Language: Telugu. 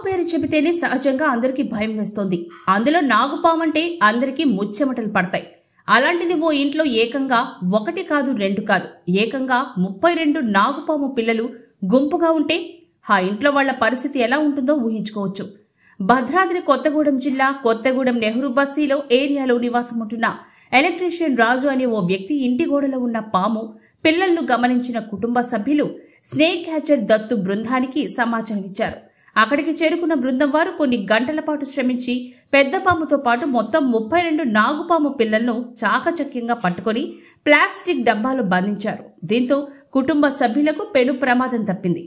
పేరు చెబితేనే సహజంగా అందరికీ భయం వేస్తోంది. అందులో నాగుపాము అంటే అందరికీ ముచ్చెమటలు పడతాయి. అలాంటిది ఓ ఇంట్లో ఏకంగా 1 కాదు 2 కాదు ఏకంగా 32 నాగుపాము పిల్లలు గుంపుగా ఉంటే ఆ ఇంట్లో వాళ్ల పరిస్థితి ఎలా ఉంటుందో ఊహించుకోవచ్చు. భద్రాద్రి కొత్తగూడెం జిల్లా కొత్తగూడెం నెహ్రూ బస్తీలో ఏరియాలో నివాసం ఉంటున్న ఎలక్ట్రీషియన్ రాజు అనే ఓ వ్యక్తి ఇంటి గోడలో ఉన్న పాము పిల్లలను గమనించిన కుటుంబ సభ్యులు స్నేక్ క్యాచర్ దత్తు బృందానికి సమాచారం ఇచ్చారు. అక్కడికి చేరుకున్న బృందం వారు కొన్ని గంటల పాటు శ్రమించి పెద్ద పాముతో పాటు మొత్తం 32 నాగుపాము పిల్లలను చాకచక్యంగా పట్టుకుని ప్లాస్టిక్ డబ్బాలో బంధించారు. దీంతో కుటుంబ సభ్యులకు పెను ప్రమాదం తప్పింది.